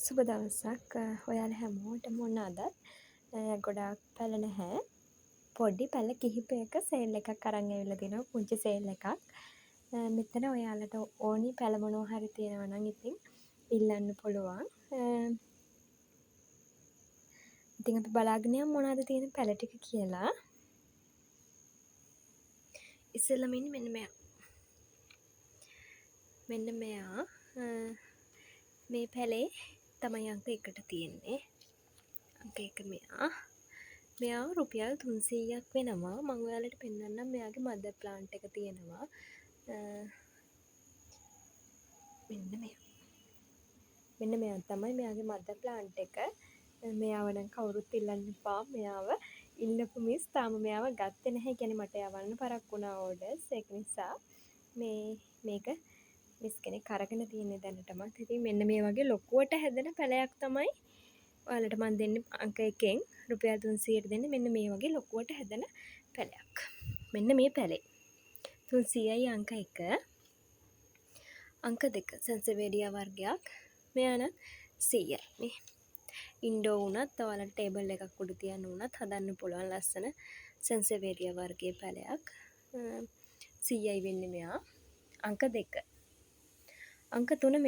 සුබ දවසක් ඔයාලා හැමෝටම ඔන්න අදත් ගොඩාක් පැල නැහැ. පොඩි පැල කිහිපයක සේල් එකක් අරන් ඇවිල්ලා තිනවා. පුංචි සේල් එකක්. මෙතන ඔයාලට ඕනි පැල මොනවා හරි තියෙනවා නම් ඉතින් ඉල්ලන්න පුළුවන්. ඉතින් අපි බලාගෙන යමු මොනවද තියෙන පැල ටික කියලා. ඉස්සෙල්ලාම ඉන්නේ මෙන්න මෙයා. මේ පැලේ තමයි අංක 1ට තියෙන්නේ. අංක 1 මෙයා රුපියල් 300ක් වෙනවා. මම ඔයාලට පෙන්නන්නම් මෙයාගේ මදර් ප්ලාන්ට් එක තියෙනවා. මෙන්න මෙයා තමයි මෙයාගේ මදර් ප්ලාන්ට් එක. මෙයාව නම් කවුරුත් ඉල්ලන්න එපා. මෙයාව ඉල්ලපු මිස් තාම මෙයාව ගත්තේ නැහැ. කියන්නේ මට යවන්න පරක් වුණා ඕඩර්ස්. ඒක නිසා මේක මිස් කෙනෙක් අරගෙන තියෙන්නේ දැනටමත්. ඉතින් මෙන්න මේ වගේ ලොකුවට හැදෙන පැලයක් තමයි ඔයාලට මම දෙන්නේ අංක 1ෙන් රුපියල් 300ට දෙන්නේ. මෙන්න මේ වගේ ලොකුවට හැදෙන පැලයක්. මෙන්න මේ පැලේ 300යි අංක 1. අංක 2 සන්සෙවේරියා වර්ගයක්. මෙයා නම් 100යි නේ. ඉන්ඩෝ වුණත් ඔයාලට ටේබල් එකක් උඩ තියන්න වුණත් හදන්න පුළුවන් ලස්සන සන්සෙවේරියා වර්ගයේ පැලයක්. 100යි වෙන්නේ මෙයා. අංක 2. අංක 3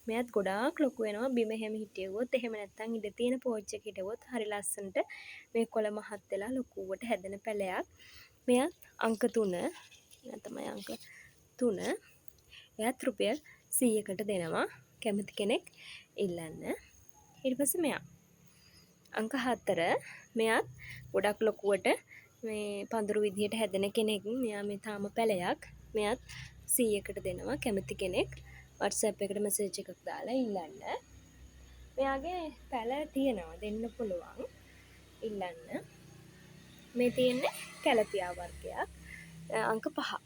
මෙයාත් ගොඩාක් ලොකු වෙනවා. බිම හැම හිටියවොත් එහෙම නැත්නම් ඉඳ තියෙන පෝච් එක හිටවොත් හරි ලස්සනට මේ කොළ මහත් වෙලා ලොකුවට හැදෙන පැලයක්. මෙයාත් අංක 3. මෙයා තමයි අංක 3. එයාත් රුපියල් 100කට දෙනවා. කැමති කෙනෙක් ඉල්ලන්න. ඊට පස්සේ මෙයා අංක 4. මෙයාත් ගොඩක් ලොකුවට මේ පඳුරු විදියට හැදෙන කෙනෙක්. මෙයා මේ තාම පැලයක්. මෙයාත් 100කට දෙනවා. කැමති කෙනෙක් WhatsApp එකට මැසේජ් එකක් දාලා ඉල්ලන්න. මෙයාගේ පැල තියෙනවා දෙන්න පුළුවන් ඉල්ලන්න. මේ තියෙන්නේ කැලපියා වර්ගයක්. අංක 5.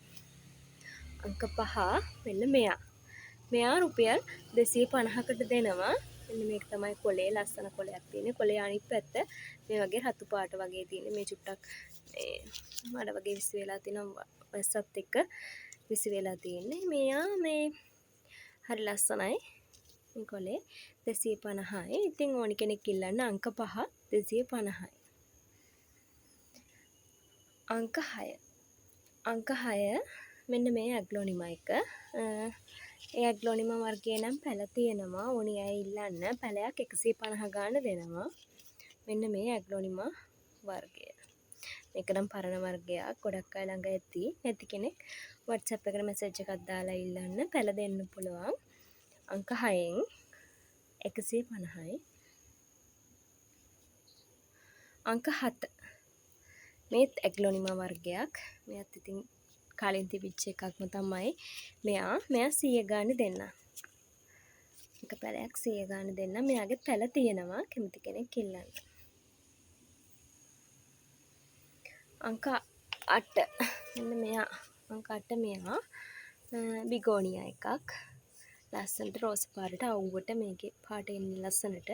අංක 5 මෙන්න මෙයා රුපියල් 250කට දෙනවා. මෙන්න මේක තමයි කොලේ ලස්සන කොලයක් තියෙන්නේ. කොලේ අනිත් පැත්ත මේ වගේ රතු පාට වගේ තියෙන්නේ. මේ චුට්ටක් මඩ වගේ විසි වෙලා තිනවා. වැස්සත් එක්ක විසි වෙලා තියෙන්නේ. මෙයා මේ හරි ලස්සනයි. මේ කොලේ 250යි. ඉතින් ඕනි කෙනෙක් ඉල්ලන්න අංක 5 250යි. අංක 6. අංක 6 මෙන්න මේ ඇග්ලොනිමා එක. ඒ ඇග්ලොනිමා වර්ගයේ නම් පැල තියෙනවා. ඕනි අය ඉල්ලන්න පැලයක් 150 ගාන දෙනවා. මෙන්න මේ ඇග්ලොනිමා වර්ගය. මේක නම් පරණ වර්ගයක්. ගොඩක් අය ළඟ ඇති. නැති කෙනෙක් WhatsApp එකට මැසේජ් එකක් දාලා ඉල්ලන්න පැල දෙන්න පුළුවන්. අංක 6ෙන් 150යි. අංක 7. මේත් ඇග්ලොනිමා වර්ගයක්. මෙයත් ඉතින් කලින් තිබිච්ච එකක්ම තමයි. මෙයා 100 ගානේ දෙන්න. එක පැලයක් 100 ගානේ දෙන්න. මෙයාගේ පැල තියෙනවා. කැමති කෙනෙක් ඉල්ලන්න. අංක 8. මෙන්න මෙයා. අංක 8 මෙයා බිගෝනියා එකක්. ලස්සනට රෝස පාටට අවුවට මේකේ පාට එන්නේ ලස්සනට.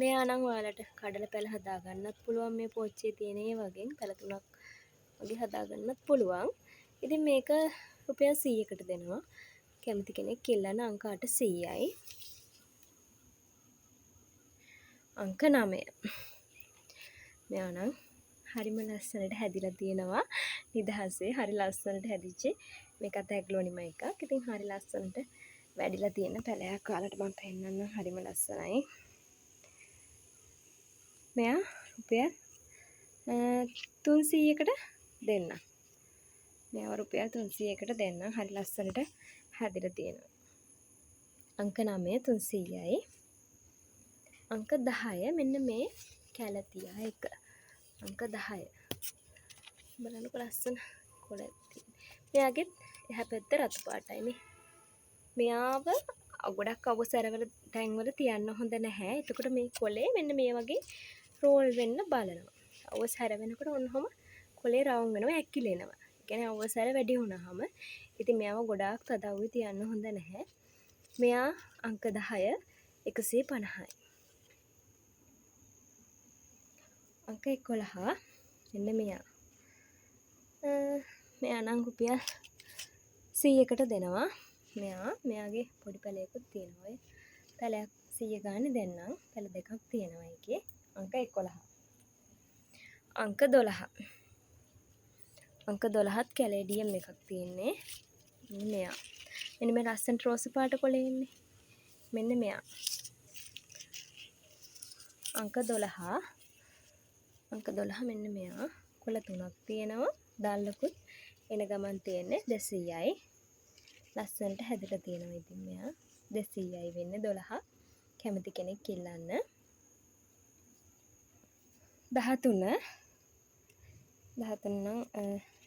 මෙයා නම් ඔයාලට කඩල පැල හදාගන්නත් පුළුවන්. මේ පෝච්චියේ තියෙන ඒ වගේ පැල 3ක් වගේ හදාගන්නත් පුළුවන්. ඉතින් මේක රුපියල් 100කට දෙනවා. කැමති කෙනෙක් ඉල්ලන්න අංක 8 100යි. අංක 9. මෙයා නම් හරිම ලස්සනට හැදිලා තියෙනවා. නිදහසේ හරි ලස්සනට හැදිච්ච මේකත් ඇග්ලොනිමා එකක්. ඉතින් හරි ලස්සනට වැඩිලා තියෙන පැලයක්. ඔයාලට මම පෙන්නන්නම්. හරිම ලස්සනයි. මෙයා රුපියල් 300කට දෙන්න. මෙයා රුපියල් 300කට දෙන්න. හරි ලස්සනට හැදිලා තියෙනවා. අංක 9 300යි. අංක 10 මෙන්න මේ කැලතියා එක. අංක 10. බලන්නකො ලස්සන කොළ තියෙන. මෙයාගේ එහා පැත්ත රතු පාටයි නේ. මෙයාව ගොඩක් අවසරවල තැන්වල තියන්න හොඳ නැහැ. එතකොට මේ කොලේ මෙන්න මේ වගේ රෝල් වෙන්න බලනවා. අවසර වෙනකොට ඔන්නෝම කොලේ රවුම් වෙනවා, ඇකිලෙනවා. ඒ කියන්නේ අවසර වැඩි වුණාම ඉතින් මෙයාව ගොඩාක් තදව්වේ තියන්න හොඳ නැහැ. මෙයා අංක 10 150යි. අංක 11 මෙන්න මෙයා. මෙයා නම් රුපියල් 100කට දෙනවා. මෙයාගේ පොඩි පැලයකුත් තියෙනවා. පැලයක් 100 ගානේ දෙන්නම්. පැල දෙකක් තියෙනවා ඒකේ. අංක 11. අංක 12. අංක 12ත් කැලේඩියම් එකක් තියෙන්නේ. මෙන්න මෙයා. මෙන්න මේ ලස්සන රෝස පාට කොලේ ඉන්නේ. මෙන්න මෙයා. අංක 12. අංක 12 මෙන්න මෙයා. කොළ 3ක් තියෙනවා. දාල්ලකුත් එන ගමන් තියෙන්නේ 200යි. ලස්සනට හැදලා තියෙනවා ඉතින් මෙයා. 200යි වෙන්නේ 12. කැමති කෙනෙක් ඉල්ලන්න. 13. 13 නම්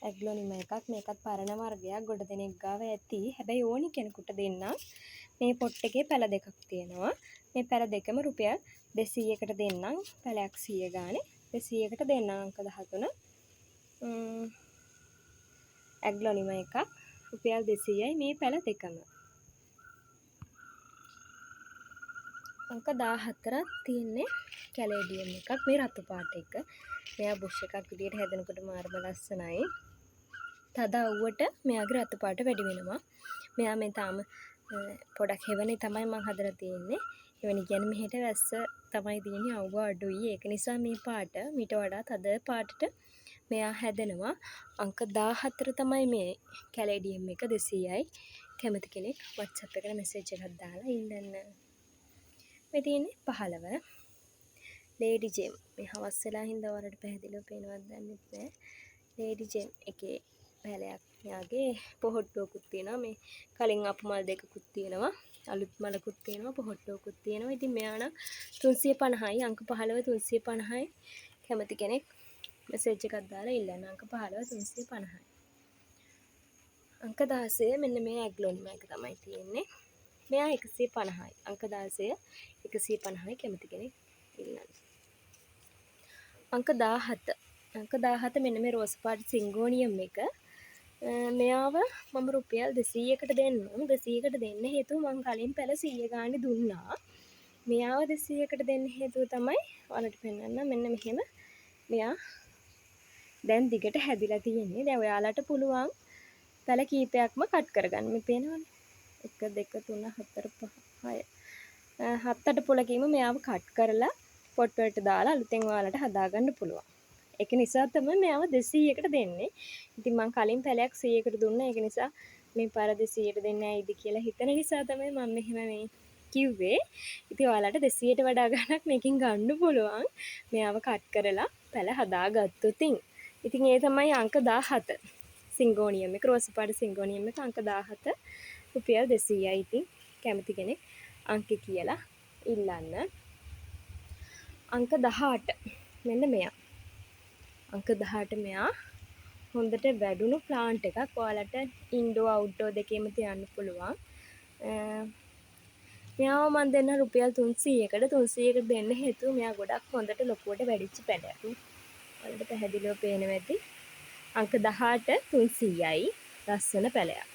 ඇග්ලොනිම එකක්. මේකත් පරණ වර්ගයක්. ගොඩ දෙනෙක් ගාව ඇති. හැබැයි ඕනි කෙනෙකුට දෙන්නම්. මේ පොට් එකේ පැල දෙකක් තියෙනවා. මේ පැල දෙකම රුපියල් 200කට දෙන්නම්. පැලයක් 100 ගානේ 200කට දෙන්නම් අංක 13. ඇග්ලොනිම එකක් රුපියල් 200යි මේ පැල දෙකම. අංක 14ක් තියෙන්නේ කැලේඩියම් එකක්. මේ රතු පාට එක. මෙයා බුෂ් එකක් විදියට හැදෙනකොට මාර්ම ලස්සනයි. තද අවුවට මෙයාගේ රතු පාට වැඩි වෙනවා. මෙයා මේ තාම පොඩක් හෙවනේ තමයි මම හදලා තියෙන්නේ. එවැනි කියන්නේ මෙහෙට වැස්ස තමයි තියෙන්නේ අවුව අඩුයි. ඒක නිසා මේ පාට මීට වඩා තද පාටට මෙයා හැදෙනවා. අංක 14 තමයි මේ කැලේඩියම් එක 200යි. කැමති කෙනෙක් WhatsApp එකට මැසේජ් එකක් දාලා ඉල්ලන්න. මේ තියෙන්නේ 15. Lady gem. මේ හවස් වෙලා හින්දා වලට පැහැදිලිව පේනවද දන්නේ නැහැ. ලේඩි ජෙම් එකේ පැලයක් යාගේ පොහොට්ටුවකුත් තියෙනවා. මේ කලින් අපු මල් දෙකකුත් තියෙනවා. අලුත් මලකුත් තියෙනවා. පොහොට්ටුවකුත් තියෙනවා. ඉතින් මෙයා නම් 350යි. අංක 15 350යි. කැමති කෙනෙක් මැසේජ් එකක් දාලා ඉල්ලන්න. අංක 15 350යි. අංක 16 මෙන්න මේ ඇග්ලොනිම එක තමයි තියෙන්නේ. මෙයා 150යි. අංක 16 150යි. කැමති කෙනෙක් ඉල්ලන්න. අංක 17. අංක 17 මෙන්න මේ රෝස් පාට සිංගෝනියම් එක. මෙයාව මම රුපියල් 200කට දෙන්නම්. 200කට දෙන්න හේතුව මම කලින් පැල 100 ගානේ දුන්නා. මෙයාව 200කට දෙන්න හේතුව තමයි ඔයාලට පෙන්නන්න මෙන්න මෙහෙම මෙයා දැන් දිගට හැදිලා තියෙන්නේ. දැන් ඔයාලට පුළුවන් පැල කීපයක්ම කට් කරගන්න. මේ පේනවනේ. 1 2 3 4 5 6 7 පොලකින්ම මෙයාව කට් කරලා පොට් වලට දාලා අලුතෙන් ඔයාලට හදාගන්න පුළුවන්. ඒක නිසා තමයි මෙයාව 200කට දෙන්නේ. ඉතින් මම කලින් පැලයක් 100කට දුන්නා. ඒක නිසා මේ පාර 200ට දෙන්නේ ඇයිද කියලා හිතන නිසා තමයි මම මෙහෙම මේ කිව්වේ. ඉතින් ඔයාලට 200ට වඩා ගණක් මේකෙන් ගන්න පුළුවන්. මෙයාව කට් කරලා පැල හදාගත්තොත්. ඉතින් ඒ තමයි අංක 17. සිංගෝනියම් එක රෝස් පාට සිංගෝනියම් එක අංක 17 රුපියල් 200යි. ඉතින් කැමති කෙනෙක් අංකේ කියලා ඉල්ලන්න. අංක 18 මෙන්න මෙයා. අංක 18 මෙයා හොඳට වැඩුණු ප්ලාන්ට් එකක්. ඔයාලට ඉන්ඩෝ අවුට්ඩෝර් දෙකේම තියන්න පුළුවන්. මෙයාව මම දෙන්න රුපියල් 300කට. 300කට දෙන්න හේතුව මෙයා ගොඩක් හොඳට ලොකුවට වැඩිච්ච පැලයක්. ඔයාලට පැහැදිලිව පේනවා ඇති. අංක 18 300යි. ලස්සන පැලයක්.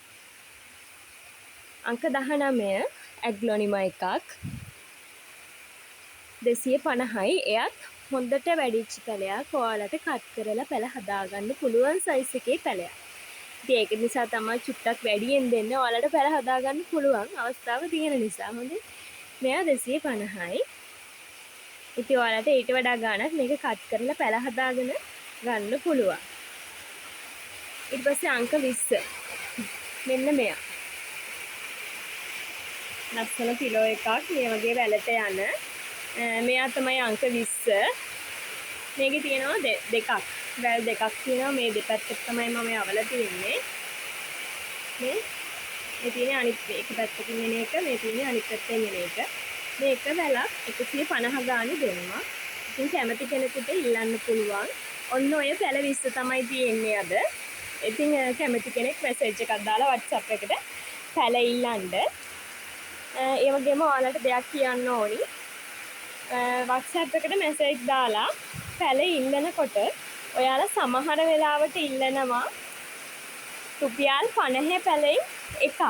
අංක 19 ඇග්ලොනිම එකක් 250යි. එයත් හොඳට වැඩිච්ච පැලයක්. ඔයාලට කට් කරලා පැල හදාගන්න පුළුවන් සයිස් එකේ පැලයක්. ඉතින් ඒක නිසා තමයි චුට්ටක් වැඩියෙන් දෙන්නේ. ඔයාලට පැල හදාගන්න පුළුවන් අවස්ථාව තියෙන නිසා. හොඳේ. මෙයා 250යි. ඉතින් ඔයාලට ඊට වඩා ගාණක් මේක කට් කරලා පැල හදාගෙන ගන්න පුළුවන්. ඊට පස්සේ අංක 20. මෙන්න මෙයා. ලස්සන කිලෝ එකක් මේ වගේ වැලට යන. මෙයා තමයි අංක 20. මේකේ තියෙනවා දෙකක්. වැල් දෙකක් තියෙනවා. මේ දෙපැත්තට තමයි මම යවලා තියෙන්නේ. මේ තියෙන්නේ අනිත් එක පැත්තකින් එන එක. මේ තියෙන්නේ අනිත් පැත්තෙන් එන එක. මේක වැලක් 150 ගානේ දෙනවා. ඉතින් කැමති කෙනෙකුට ඉල්ලන්න පුළුවන්. ඔන්න ඔය පැල 20 තමයි තියෙන්නේ අද. ඉතින් කැමති කෙනෙක් මැසේජ් එකක් දාලා WhatsApp එකට පැල ඉල්ලන්න. ඒ වගේම ඔයාලට දෙයක් කියන්න ඕනි. WhatsApp එකට මැසේජ් දාලා පැල ඉල්ලනකොට ඔයාලා සමහර වෙලාවට ඉල්ලනවා රුපියල් 50 පැලෙන් එකක්.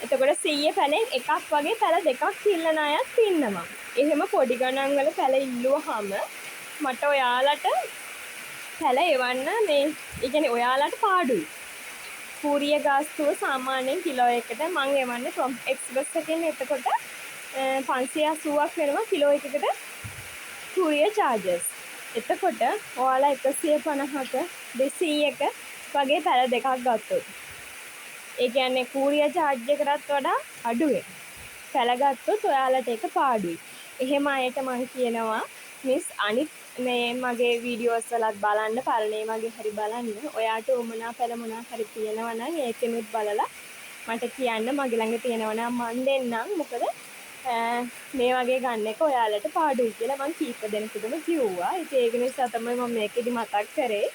එතකොට 100 පැලෙන් එකක් වගේ පැල දෙකක් ඉල්ලන අයත් ඉන්නවා. එහෙම පොඩි ගණන් වල පැල ඉල්ලුවාම මට ඔයාලට පැල එවන්න මේ ඒ කියන්නේ ඔයාලට පාඩුයි. කූරිය ගාස්තුව සාමාන්‍යයෙන් කිලෝ එකකට මම එවන්නේ එක්ස්ප්‍රස් එකෙන්. එතකොට 580ක් වෙනවා කිලෝ එකකට courier charges. එතකොට ඔයාලා 150ක 200ක වගේ පැල දෙකක් ගත්තොත් ඒ කියන්නේ courier charge එකටත් වඩා අඩුවෙන් පැල ගත්තොත් ඔයාලට ඒක පාඩුයි. එහෙම අයට මම කියනවා මිස් අනිත් මේ මගේ වීඩියෝස් වලත් බලන්න පරණේ මගේ හරි බලන්න. ඔයාට උමනා පැල මොනා හරි තියෙනවා නම් ඒකෙනුත් බලලා මට කියන්න මගේ ළඟ තියෙනවා නම් මන් දෙන්නම්. මොකද මේ වගේ ගන්න එක ඔයාලට පාඩුයි කියලා මං කීප දෙනෙකුටම කිව්වා. ඉතින් ඒක නිසා තමයි මම මේකෙදි මතක් කරේ.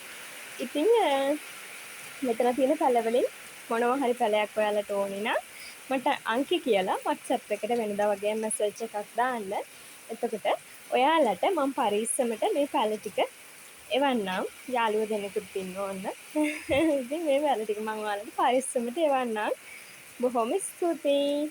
ඉතින් මෙතන තියෙන පැලවලින් මොනවා හරි පැලයක් ඔයාලට ඕනේ නම් මට අංකි කියලා WhatsApp එකට වෙනදා වගේ මැසේජ් එකක් දාන්න. එතකොට ඔයාලට මම පරිස්සමට මේ පැල ටික එවන්නම්. යාළුවෝ දෙනෙකුත් ඉන්නවා ඔන්න. ඉතින් මේ පැල ටික මම ඔයාලට පරිස්සමට එවන්නම්. බොහොම ස්තුතියි.